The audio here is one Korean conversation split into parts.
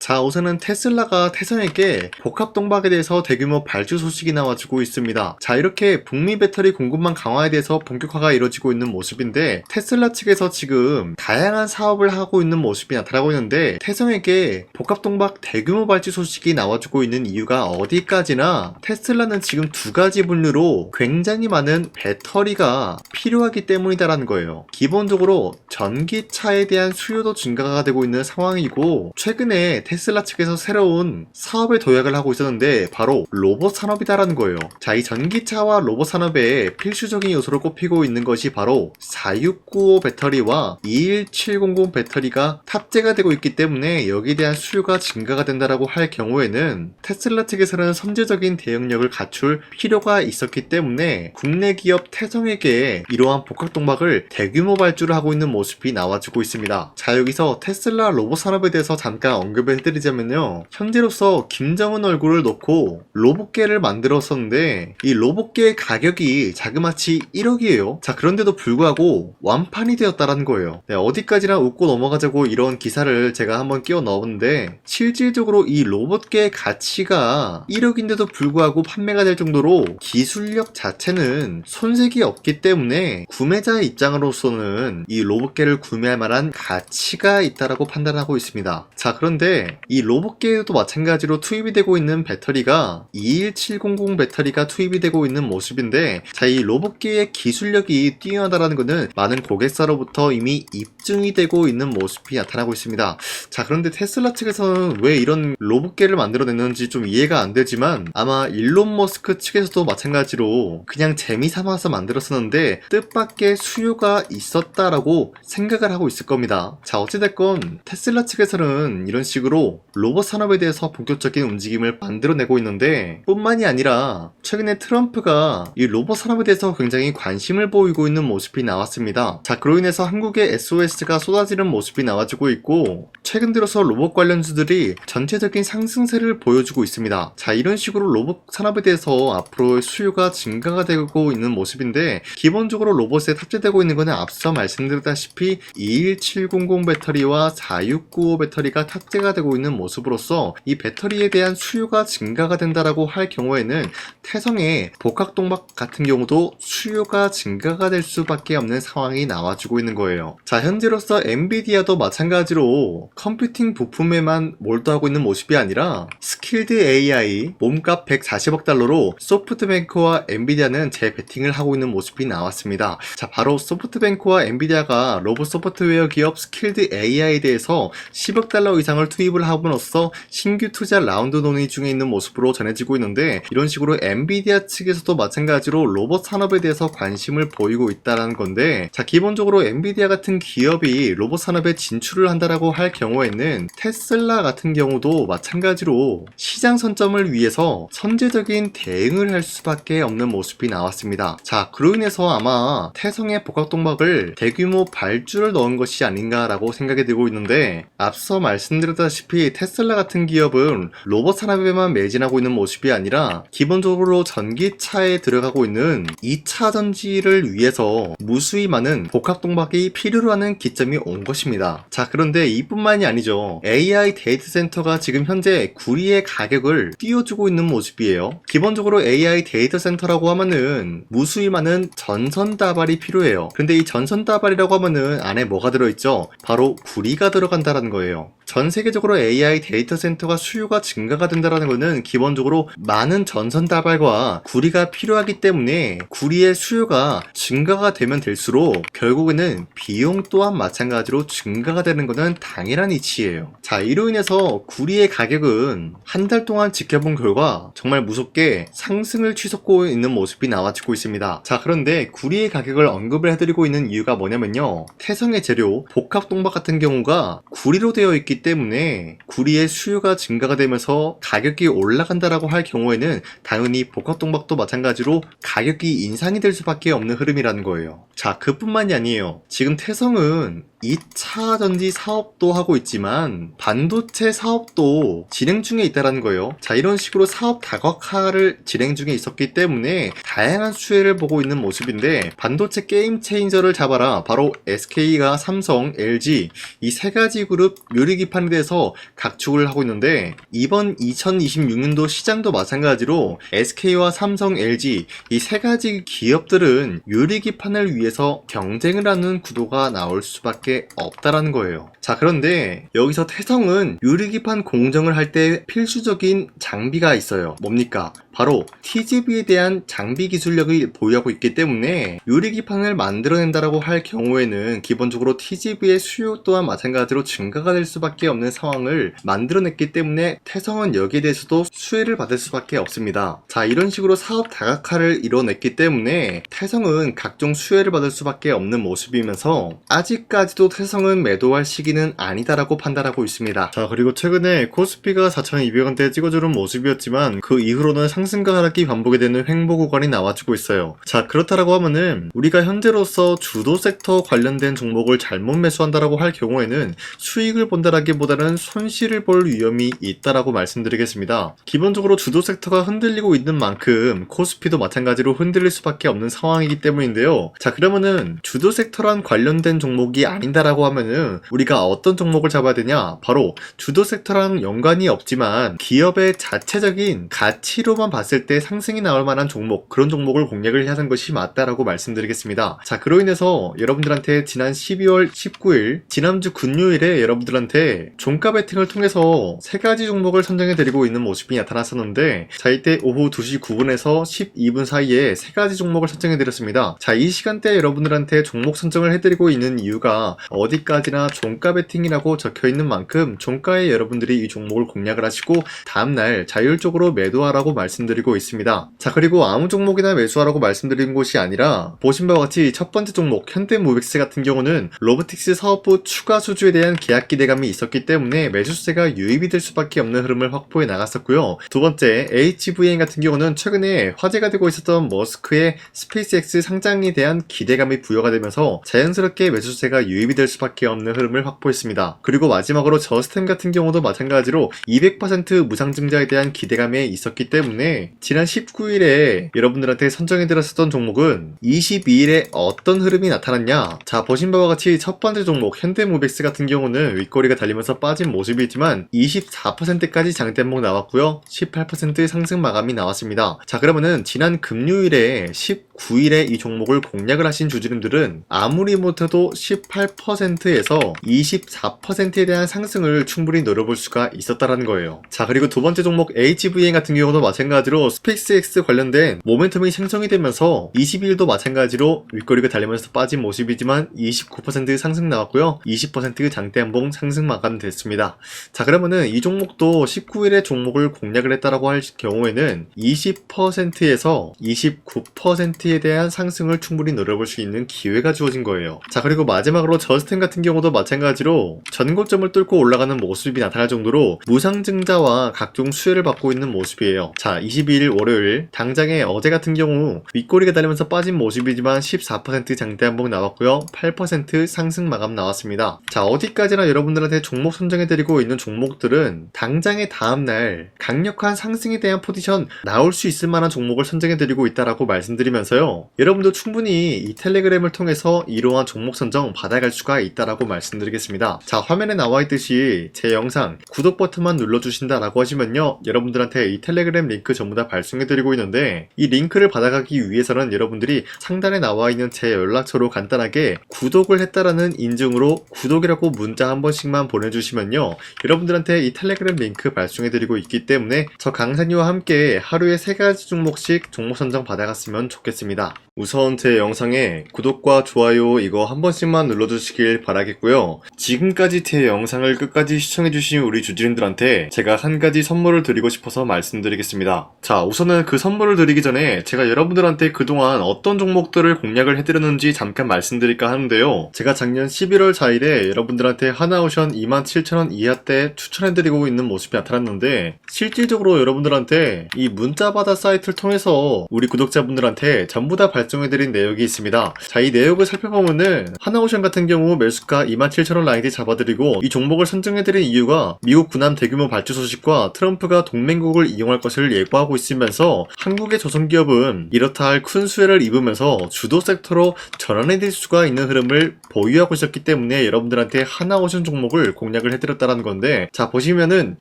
자, 우선은 테슬라가 태성에게 복합동박에 대해서 대규모 발주 소식이 나와주고 있습니다. 자, 이렇게 북미 배터리 공급망 강화에 대해서 본격화가 이루어지고 있는 모습인데, 테슬라 측에서 지금 다양한 사업을 하고 있는 모습이 나타나고 있는데, 태성에게 복합동박 대규모 발주 소식이 나와주고 있는 이유가 어디까지나 테슬라는 지금 두 가지 분류로 굉장히 많은 배터리가 필요하기 때문이다라는 거예요. 기본적으로 전기차에 대한 수요도 증가가 되고 있는 상황이고, 최근에 테슬라 측에서 새로운 사업에 도약을 하고 있었는데 바로 로봇 산업이다라는 거예요. 자, 이 전기차와 로봇 산업의 필수적인 요소로 꼽히고 있는 것이 바로 4695 배터리와 21700 배터리가 탑재가 되고 있기 때문에 여기에 대한 수요가 증가가 된다라고 할 경우에는 테슬라 측에서는 선제적인 대응력을 갖출 필요가 있었기 때문에 국내 기업 태성에게 이러한 복합동박을 대규모 발주를 하고 있는 모습이 나와주고 있습니다. 자, 여기서 테슬라 로봇 산업에 대해서 잠깐 언급을 해드리자면요, 현재로서 김정은 얼굴을 놓고 로봇계를 만들었었는데 이 로봇계의 가격이 자그마치 1억이에요. 자, 그런데도 불구하고 완판이 되었다라는 거예요. 네, 어디까지나 웃고 넘어가자고 이런 기사를 제가 한번 끼워 넣었는데, 실질적으로 이 로봇계의 가치가 1억인데도 불구하고 판매가 될 정도로 기술력 자체는 손색이 없기 때문에 구매자의 입장으로서는 이 로봇계를 구매할 만한 가치가 있다라고 판단하고 있습니다. 자, 그런데 이 로봇계에도 마찬가지로 투입이 되고 있는 배터리가 21700 배터리가 투입이 되고 있는 모습인데, 자, 이 로봇계의 기술력이 뛰어나다라는 것은 많은 고객사로부터 이미 입증이 되고 있는 모습이 나타나고 있습니다. 자, 그런데 테슬라 측에서는 왜 이런 로봇계를 만들어냈는지 좀 이해가 안 되지만, 아마 일론 머스크 측에서도 마찬가지로 그냥 재미삼아서 만들었었는데 뜻밖의 수요가 있었다라고 생각을 하고 있을 겁니다. 자, 어찌됐건 테슬라 측에서는 이런 식으로 로봇 산업에 대해서 본격적인 움직임을 만들어내고 있는데, 뿐만이 아니라 최근에 트럼프가 이 로봇 산업에 대해서 굉장히 관심을 보이고 있는 모습이 나왔습니다. 자, 그로 인해서 한국의 SOS가 쏟아지는 모습이 나와주고 있고, 최근 들어서 로봇 관련주들이 전체적인 상승세를 보여주고 있습니다. 자, 이런 식으로 로봇 산업에 대해서 앞으로 수요가 증가가 되고 있는 모습인데, 기본적으로 로봇에 탑재되고 있는 것은 앞서 말씀드렸다시피 21700 배터리와 4695 배터리가 탑재가 되고 있는 모습으로서 이 배터리에 대한 수요가 증가가 된다라고 할 경우에는 태성의 복합동박 같은 경우도 수요가 증가가 될 수밖에 없는 상황이 나와주고 있는 거예요. 자, 현재로서 엔비디아도 마찬가지로 컴퓨팅 부품에만 몰두하고 있는 모습이 아니라 스킬드 AI 몸값 140억 달러로 소프트뱅크와 엔비디아는 재배팅을 하고 있는 모습이 나왔습니다. 자, 바로 소프트뱅크와 엔비디아가 로봇 소프트웨어 기업 스킬드 AI에 대해서 10억 달러 이상을 투입을 함으로써 신규 투자 라운드 논의 중에 있는 모습으로 전해지고 있는데, 이런 식으로 엔비디아 측에서도 마찬가지로 로봇 산업에 대해서 관심을 보이고 있다는 건데, 자, 기본적으로 엔비디아 같은 기업이 로봇 산업에 진출을 한다라고 할 경우에는 테슬라 같은 경우도 마찬가지로 시장 선점을 위해서 선제적인 대응을 할 수밖에 없는 모습이 나왔습니다. 자, 그로 인해서 아마 태성의 복합동박을 대규모 발주를 넣은 것이 아닌가라고 생각이 들고 있는데, 앞서 말씀드렸다시피 테슬라 같은 기업은 로봇 산업에만 매진하고 있는 모습이 아니라 기본적으로 전기차에 들어가고 있는 2차 전지를 위해서 무수히 많은 복합동박이 필요로 하는 기점이 온 것입니다. 자, 그런데 이뿐만이 아니죠. AI 데이터 센터가 지금 현재 구리의 가격을 띄워주고 있는 모습이에요. 기본적으로 AI 데이터 센터라고 하면은 무수히 많은 전선 다발이 필요해요. 근데 이 전선 다발이라고 하면은 안에 뭐가 들어있죠? 바로 구리가 들어간다는 거예요. 전 세계적으로 AI 데이터 센터가 수요가 증가가 된다는 것은 기본적으로 많은 전선 다발과 구리가 필요하기 때문에 구리의 수요가 증가가 되면 될수록 결국에는 비용 또한 마찬가지로 증가가 되는 것은 당연한 이치예요. 자, 이로 인해서 구리의 가격은 한 달 동안 지켜본 결과 정말 무섭게 상승을 취소하고 있는 모습이 나와지고 있습니다. 자, 그런데 구리의 가격을 언급을 해드리고 있는 이유가 뭐냐면요, 태성의 재료 복합동박 같은 경우가 구리로 되어 있기 때문에 구리의 수요가 증가가 되면서 가격이 올라간다라고 할 경우에는 당연히 복합동박도 마찬가지로 가격이 인상이 될 수밖에 없는 흐름이라는 거예요. 자, 그뿐만이 아니에요. 지금 태성은 2차 전지 사업도 하고 있지만 반도체 사업도 진행 중에 있다는 거예요. 자, 이런 식으로 사업 다각화를 진행 중에 있었기 때문에 다양한 수혜를 보고 있는 모습인데, 반도체 게임 체인저를 잡아라, 바로 SK가 삼성, LG 이 세 가지 그룹 요리기 유리기판에 대해서 각축을 하고 있는데, 이번 2026년도 시장도 마찬가지로 SK와 삼성, LG 이 세 가지 기업들은 유리기판을 위해서 경쟁을 하는 구도가 나올 수밖에 없다라는 거예요. 자, 그런데 여기서 태성은 유리기판 공정을 할 때 필수적인 장비가 있어요. 뭡니까? 바로 TGV에 대한 장비 기술력을 보유하고 있기 때문에 유리기판을 만들어낸다라고 할 경우에는 기본적으로 TGV의 수요 또한 마찬가지로 증가가 될 수밖에 없는 상황을 만들어냈기 때문에 태성은 여기에 대해서도 수혜를 받을 수밖에 없습니다. 자, 이런 식으로 사업 다각화를 이뤄냈기 때문에 태성은 각종 수혜를 받을 수밖에 없는 모습이면서 아직까지도 태성은 매도할 시기는 아니다라고 판단하고 있습니다. 자, 그리고 최근에 코스피가 4,200원대에 찍어주는 모습이었지만 그 이후로는 상승과 하락이 반복이 되는 횡보 구간이 나와주고 있어요. 자, 그렇다라고 하면은 우리가 현재로서 주도 섹터 관련된 종목을 잘못 매수한다라고 할 경우에는 수익을 본다라기보다는 손실을 볼 위험이 있다라고 말씀드리겠습니다. 기본적으로 주도 섹터가 흔들리고 있는 만큼 코스피도 마찬가지로 흔들릴 수밖에 없는 상황이기 때문인데요. 자, 그러면은 주도 섹터랑 관련된 종목이 아닌다라고 하면은 우리가 어떤 종목을 잡아야 되냐? 바로 주도 섹터랑 연관이 없지만 기업의 자체적인 가치로만 봤을 때 상승이 나올 만한 종목, 그런 종목을 공략을 해야 하는 것이 맞다라고 말씀드리겠습니다. 자, 그로 인해서 여러분들한테 지난 12월 19일 지난주 금요일에 여러분들한테 종가 베팅을 통해서 세 가지 종목을 선정해 드리고 있는 모습이 나타났었는데, 자, 이때 오후 2시 9분에서 12분 사이에 세 가지 종목을 선정해 드렸습니다. 자, 이 시간대 여러분들한테 종목 선정을 해드리고 있는 이유가 어디까지나 종가 베팅이라고 적혀 있는 만큼 종가에 여러분들이 이 종목을 공략을 하시고 다음날 자율적으로 매도하라고 말씀드리고 있습니다. 자, 그리고 아무 종목이나 매수하라고 말씀드린 것이 아니라 보신 바와 같이 첫 번째 종목 현대모빅스 같은 경우는 로보틱스 사업부 추가 수주에 대한 계약 기대감이 있었기 때문에 매수세가 유입이 될 수밖에 없는 흐름을 확보해 나갔었고요. 두 번째 HVN 같은 경우는 최근에 화제가 되고 있었던 머스크의 스페이스X 상장에 대한 기대감이 부여가 되면서 자연스럽게 매수세가 유입이 될 수밖에 없는 흐름을 확보했습니다. 그리고 마지막으로 저스템 같은 경우도 마찬가지로 200% 무상증자에 대한 기대감이 있었기 때문에 지난 19일에 여러분들한테 선정해드렸었던 종목은 22일에 어떤 흐름이 나타났냐? 자, 보신 바와 같이 첫 번째 종목 현대모빅스 같은 경우는 윗꼬리가 달리면서 빠진 모습이지만 24%까지 장대목 나왔고요. 18% 상승 마감이 나왔습니다. 자, 그러면은 지난 금요일에 19일에 이 종목을 공략을 하신 주주님들은 아무리 못해도 18%에서 24%에 대한 상승을 충분히 노려볼 수가 있었다라는 거예요. 자, 그리고 두 번째 종목 HVN 같은 경우도 마찬가지로 스페이스X 관련된 모멘텀이 생성이 되면서 22일도 마찬가지로 윗꼬리가 달리면서 빠진 모습이지만 29% 상승 나왔고요. 20% 장대 한봉 상승 마감됐습니다. 자, 그러면은 이 종목도 19일에 종목을 공략을 했다라고 할 경우에는 20%에서 29%에 대한 상승을 충분히 노려볼 수 있는 기회가 주어진 거예요. 자, 그리고 마지막으로 저스템 같은 경우도 마찬가지로 전고점을 뚫고 올라가는 모습이 나타날 정도로 무상증자와 각종 수혜를 받고 있는 모습이에요. 자, 22일 월요일 당장에 어제 같은 경우 윗꼬리가 달리면서 빠진 모습이지만 14% 장대 한봉 나왔고요. 8% 상승 마감 나왔습니다. 자, 어디까지나 여러분들한테 종목 선정해드리고 있는 종목들은 당장의 다음날 강력한 상승에 대한 포지션 나올 수 있을 만한 종목을 선정해드리고 있다라고 말씀드리면서요. 여러분도 충분히 이 텔레그램을 통해서 이러한 종목 선정 받아갈 수가 있다라고 말씀드리겠습니다. 자, 화면에 나와 있듯이 제 영상 구독 버튼만 눌러주신다라고 하시면요. 여러분들한테 이 텔레그램 링크 전부 다 발송해드리고 있는데 이 링크를 받아가기 위해서는 여러분들이 상단에 나와 있는 제 연락처로 간단하게 구독을 했다라는 인증으로 구독이라고 문자 한 번씩만 보내주시면요. 여러분들한테 이 텔레그램 링크 발송해드리고 있기 때문에 저 강산이와 함께 하루에 3가지 종목씩 종목 선정 받아갔으면 좋겠습니다. 우선 제 영상에 구독과 좋아요 이거 한 번씩만 눌러주시길 바라겠고요. 지금까지 제 영상을 끝까지 시청해주신 우리 주주님들한테 제가 한 가지 선물을 드리고 싶어서 말씀드리겠습니다. 자, 우선은 그 선물을 드리기 전에 제가 여러분들한테 그동안 어떤 종목들을 공략을 해드렸는지 잠깐 말씀드릴까 하는데요. 제가 작년 11월 4일에 여러분들한테 하나오션 27,000원 이하대 추천해드리고 있는 모습이 나타났는데 실질적으로 여러분들한테 이 문자받아 사이트를 통해서 우리 구독자분들한테 전부 다 작성해드린 내역이 있습니다. 자, 이 내역을 살펴보면은 하나오션 같은 경우 매수가 27,000원 라인에 잡아드리고 이 종목을 선정해드린 이유가 미국 군함 대규모 발주 소식과 트럼프가 동맹국을 이용할 것을 예고하고 있으면서 한국의 조선기업은 이렇다 할 큰 수혜를 입으면서 주도 섹터로 전환해질 수가 있는 흐름을 보유하고 있었기 때문에 여러분들한테 하나오션 종목을 공략을 해드렸다는 건데, 자 보시면은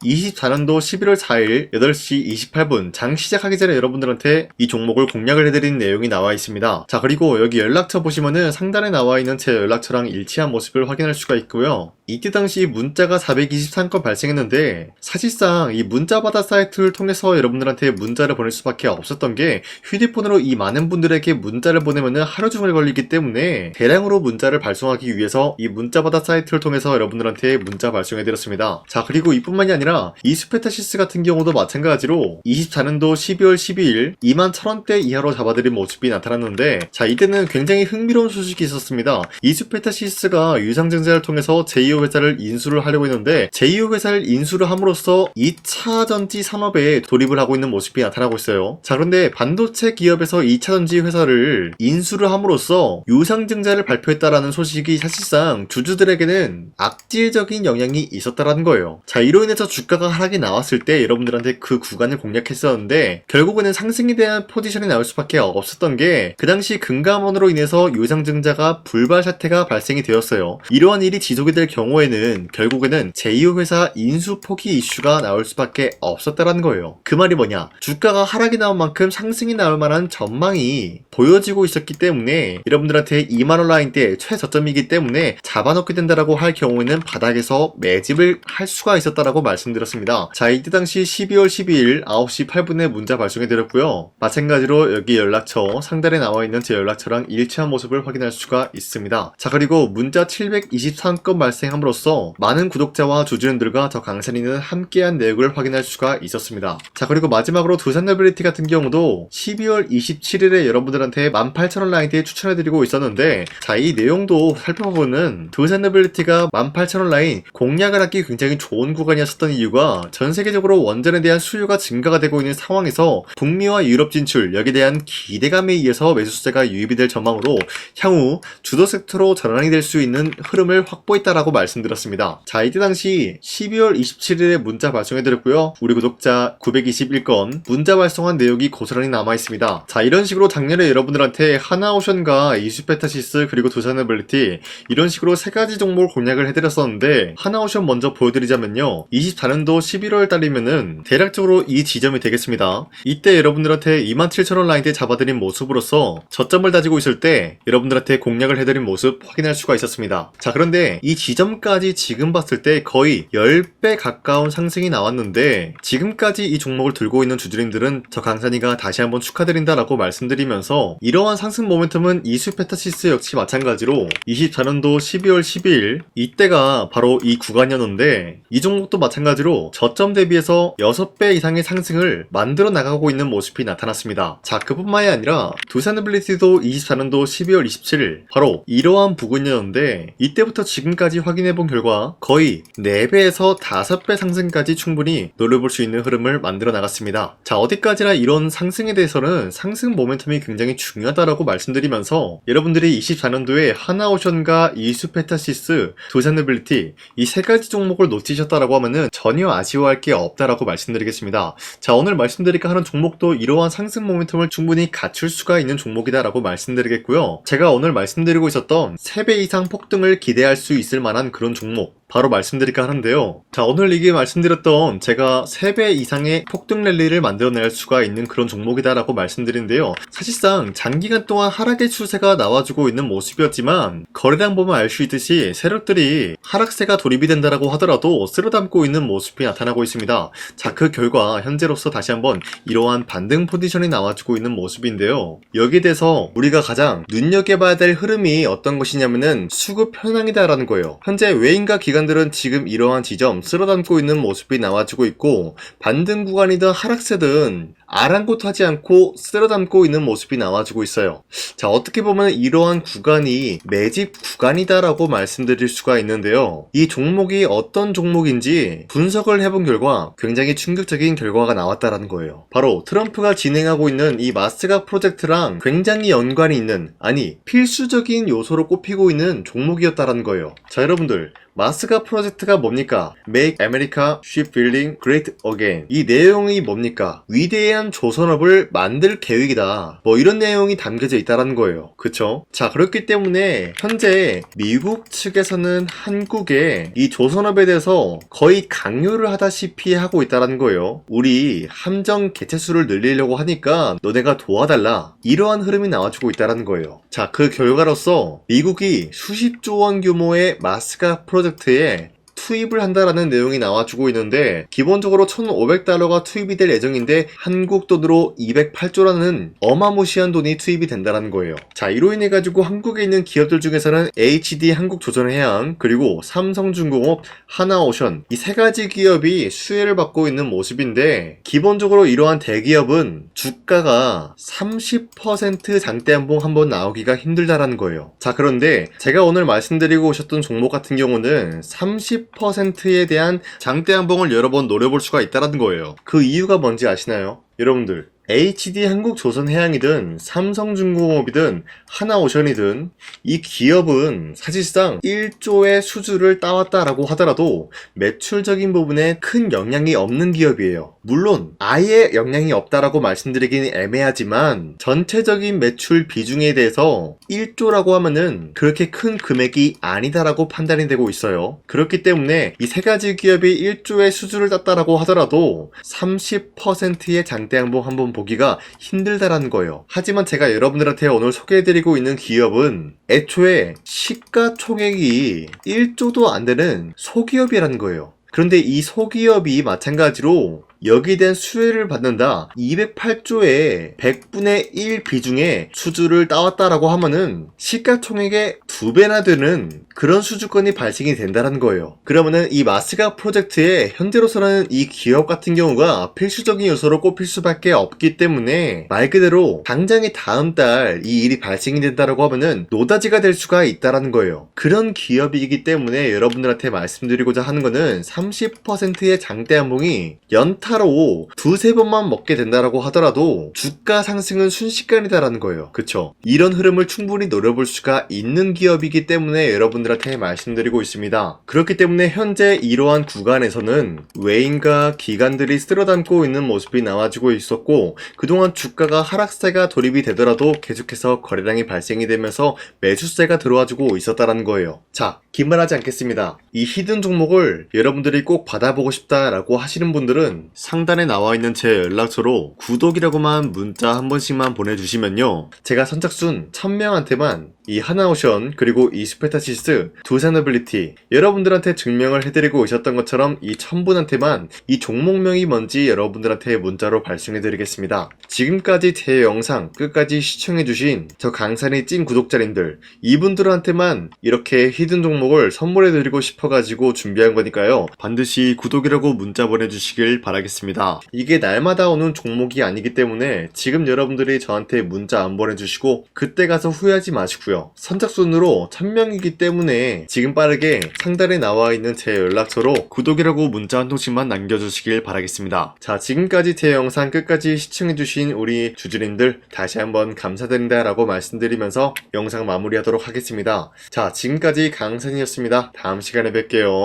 24년도 11월 4일 8시 28분 장 시작하기 전에 여러분들한테 이 종목을 공략을 해드린 내용이 나와 있습니다. 자, 그리고 여기 연락처 보시면은 상단에 나와 있는 제 연락처랑 일치한 모습을 확인할 수가 있고요. 이때 당시 문자가 423건 발생했는데 사실상 이 문자받아 사이트를 통해서 여러분들한테 문자를 보낼 수밖에 없었던 게, 휴대폰으로 이 많은 분들에게 문자를 보내면은 하루 종일 걸리기 때문에 대량으로 문자를 발송하기 위해서 이 문자받아 사이트를 통해서 여러분들한테 문자 발송해드렸습니다. 자, 그리고 이뿐만이 아니라 이수페타시스 같은 경우도 마찬가지로 24년도 12월 12일 21,000원대 이하로 잡아드린 모습이 나타났는데, 자 이때는 굉장히 흥미로운 소식이 있었습니다. 이수페타시스가 유상증자를 통해서 제2호 회사를 인수를 하려고 했는데, 제2호 회사를 인수를 함으로써 2차 전지 산업에 돌입을 하고 있는 모습이 나타나고 있어요. 자, 그런데 반도체 기업에서 2차 전지 회사를 인수를 함으로써 유상증자를 발표했다라는 소식이 사실상 주주들에게는 악질적인 영향이 있었다라는 거예요. 자, 이로 인해서 주가가 하락이 나왔을 때 여러분들한테 그 구간을 공략했었는데, 결국에는 상승에 대한 포지션이 나올 수밖에 없었던 게, 그 당시 금감원으로 인해서 유상증자가 불발 사태가 발생이 되었어요. 이러한 일이 지속이 될 경우에는 결국에는 제2호 회사 인수 포기 이슈가 나올 수밖에 없었다라는 거예요. 그 말이 뭐냐, 주가가 하락이 나온 만큼 상승이 나올 만한 전망이 보여지고 있었기 때문에 여러분들한테 2만원 라인대 최저점이기 때문에 잡아놓게 된다라고 할 경우에는 바닥에서 매집을 할 수가 있었다라고 말씀드렸습니다. 자, 이때 당시 12월 12일 9시 8분에 문자 발송해드렸고요. 마찬가지로 여기 연락처 상단에 나와있는 제 연락처랑 일치한 모습을 확인할 수가 있습니다. 자, 그리고 문자 723건 발생함으로써 많은 구독자와 주주님들과 저 강산이는 함께한 내역을 확인할 수가 있었습니다. 자, 그리고 마지막으로 두산노빌리티 같은 경우도 12월 27일에 여러분들한테 18,000원 라인대에 추천해드리고 있었는데, 자, 이 내용도 살펴보면 두산노빌리티가 18,000원 라인 공략을 하기 굉장히 좋은 구간이었었던 이유가, 전 세계적으로 원전에 대한 수요가 증가가 되고 있는 상황에서 북미와 유럽 진출, 여기에 대한 기대감에 의해서 매수세가 유입이 될 전망으로 향후 주도 섹터로 전환이 될 수 있는 흐름을 확보했다라고 말씀드렸습니다. 자, 이때 당시 12월 27일에 문자 발송해드렸고요. 우리 구독자 921건 문자 발송한 내용이 고스란히 남아있습니다. 자, 이런 식으로 작년에 여러분들한테 하나오션과 이수페타시스 그리고 두산노빌리티 이런 식으로 세 가지 종목을 공략을 해드렸었는데, 하나오션 먼저 보여드리자면요, 24년도 11월 달이면은 대략적으로 이 지점이 되겠습니다. 이때 여러분들한테 27,000원 라인대 잡아드린 모습으로서 저점을 다지고 있을 때 여러분들한테 공략을 해드린 모습 확인할 수가 있었습니다. 자, 그런데 이 지점까지 지금 봤을 때 거의 10배 가까운 상승이 나왔는데, 지금까지 이 종목을 들고 있는 주주님들은 저 강산이가 다시 한번 축하드린다라고 말씀드리면서, 이러한 상승 모멘텀은 이수페타시스 역시 마찬가지로 24년도 12월 12일 이때가 바로 이 구간이었는데, 이 종목도 마찬가지로 저점 대비해서 6배 이상의 상승을 만들어 나가고 있는 모습이 나타났습니다. 자, 그뿐만이 아니라 두산노빌리티도 24년도 12월 27일 바로 이러한 부근이었는데, 이때부터 지금까지 확인해본 결과 거의 4배에서 5배 상승까지 충분히 노려볼 수 있는 흐름을 만들어 나갔습니다. 자, 어디까지나 이런 상승에 대해서는 상승 모멘텀이 굉장히 중요하다라고 말씀드리면서, 여러분들이 24년도에 하나오션과 이수페타시스, 두산노빌리티 이 세 가지 종목을 놓치셨다라고 하면은 전혀 아쉬워할 게 없다라고 말씀드리겠습니다. 자, 오늘 말씀드릴까 하는 종목도 이러한 상승 모멘텀을 충분히 갖출 수가 있는 종목이다라고 말씀드리겠고요. 제가 오늘 말씀드리고 있었던 3배 이상 폭등을 기대할 수 있을 만한 그런 종목 바로 말씀드릴까 하는데요. 자, 오늘 이게 말씀드렸던 제가 3배 이상의 폭등 랠리를 만들어낼 수가 있는 그런 종목이다라고 말씀드린데요. 사실상 장기간 동안 하락의 추세가 나와주고 있는 모습이었지만, 거래량 보면 알 수 있듯이 세력들이 하락세가 돌입이 된다라고 하더라도 쓸어담고 있는 모습이 나타나고 있습니다. 자, 그 결과 현재로서 다시 한번 이러한 반등 포지션이 나와주고 있는 모습인데요. 여기에 대해서 우리가 가장 눈여겨봐야 될 흐름이 어떤 것이냐면은 수급 현황이다라는 거예요. 현재 외인과 기관들은 지금 이러한 지점 쓸어담고 있는 모습이 나와주고 있고, 반등 구간이든 하락세든 아랑곳하지 않고 쓸어담고 있는 모습이 나와주고 있어요. 자, 어떻게 보면 이러한 구간이 매집 구간이다라고 말씀드릴 수가 있는데요. 이 종목이 어떤 종목인지 분석을 해본 결과 굉장히 충격적인 결과가 나왔다라는 거예요. 바로 트럼프가 진행하고 있는 이 마스가 프로젝트랑 굉장히 연관이 있는, 아니 필수적인 요소로 꼽히고 있는 종목이었다라는 거예요. 자, 여러분들, 마스가 프로젝트가 뭡니까? Make America Shipbuilding Great Again. 이 내용이 뭡니까? 위대한 조선업을 만들 계획이다. 뭐 이런 내용이 담겨져 있다는 거예요. 그쵸? 자, 그렇기 때문에 현재 미국 측에서는 한국에 이 조선업에 대해서 거의 강요를 하다시피 하고 있다는 거예요. 우리 함정 개체수를 늘리려고 하니까 너네가 도와달라. 이러한 흐름이 나와주고 있다는 거예요. 자, 그 결과로서 미국이 수십조 원 규모의 마스가 프로젝트에 투입을 한다라는 내용이 나와주고 있는데, 기본적으로 1,500달러가 투입이 될 예정인데 한국 돈으로 208조라는 어마무시한 돈이 투입이 된다는 거예요. 자, 이로 인해 가지고 한국에 있는 기업들 중에서는 HD 한국조선해양, 그리고 삼성중공업, 하나오션, 이 세 가지 기업이 수혜를 받고 있는 모습인데, 기본적으로 이러한 대기업은 주가가 30% 장대한봉 한번 나오기가 힘들다라는 거예요. 자, 그런데 제가 오늘 말씀드리고 오셨던 종목 같은 경우는 30%에 대한 장대한봉을 여러 번 노려볼 수가 있다는 거예요. 그 이유가 뭔지 아시나요? 여러분들, HD 한국조선해양이든 삼성중공업이든 하나오션이든 이 기업은 사실상 1조의 수주를 따왔다라고 하더라도 매출적인 부분에 큰 영향이 없는 기업이에요. 물론 아예 영향이 없다라고 말씀드리긴 애매하지만 전체적인 매출 비중에 대해서 1조라고 하면은 그렇게 큰 금액이 아니다라고 판단이 되고 있어요. 그렇기 때문에 이 세 가지 기업이 1조의 수주를 땄다라고 하더라도 30%의 장대양봉 한번 보기가 힘들다라는 거예요. 하지만 제가 여러분들한테 오늘 소개해드리고 있는 기업은 애초에 시가총액이 1조도 안 되는 소기업이라는 거예요. 그런데 이 소기업이 마찬가지로 여기에 대한 수혜를 받는다, 208조의 100분의 1 비중의 수주를 따왔다라고 하면은 시가총액의 2배나 되는 그런 수주권이 발생이 된다는 거예요. 그러면은 이 마스가 프로젝트에 현재로서는 이 기업 같은 경우가 필수적인 요소로 꼽힐 수밖에 없기 때문에 말 그대로 당장에 다음 달 이 일이 발생이 된다라고 하면은 노다지가 될 수가 있다라는 거예요. 그런 기업이기 때문에 여러분들한테 말씀드리고자 하는 거는 30%의 장대한봉이 연타로 두세 번만 먹게 된다라고 하더라도 주가 상승은 순식간이다라는 거예요. 그쵸? 이런 흐름을 충분히 노려볼 수가 있는 기업이기 때문에 여러분들한테 말씀드리고 있습니다. 그렇기 때문에 현재 이러한 구간에서는 외인과 기관들이 쓸어담고 있는 모습이 나와지고 있었고, 그동안 주가가 하락세가 돌입이 되더라도 계속해서 거래량이 발생이 되면서 매수세가 들어와주고 있었다는 거예요. 자, 긴말하지 않겠습니다. 이 히든 종목을 여러분들이 꼭 받아보고 싶다라고 하시는 분들은 상단에 나와 있는 제 연락처로 구독이라고만 문자 한 번씩만 보내주시면요, 제가 선착순 1000명한테만 이 하나오션 그리고 이 스페타시스 두산어빌리티 여러분들한테 증명을 해드리고 오셨던 것처럼 이 1000분한테만 이 종목명이 뭔지 여러분들한테 문자로 발송해드리겠습니다. 지금까지 제 영상 끝까지 시청해주신 저 강산의 찐 구독자님들, 이분들한테만 이렇게 히든 종목을 선물해드리고 싶어가지고 준비한 거니까요, 반드시 구독이라고 문자 보내주시길 바라겠습니다. 이게 날마다 오는 종목이 아니기 때문에 지금 여러분들이 저한테 문자 안 보내주시고 그때 가서 후회하지 마시고요, 선착순으로 1000명이기 때문에 지금 빠르게 상단에 나와 있는 제 연락처로 구독이라고 문자 한 통씩만 남겨주시길 바라겠습니다. 자, 지금까지 제 영상 끝까지 시청해주신 우리 주주님들 다시 한번 감사드린다 라고 말씀드리면서 영상 마무리하도록 하겠습니다. 자, 지금까지 강산이었습니다. 다음 시간에 뵐게요.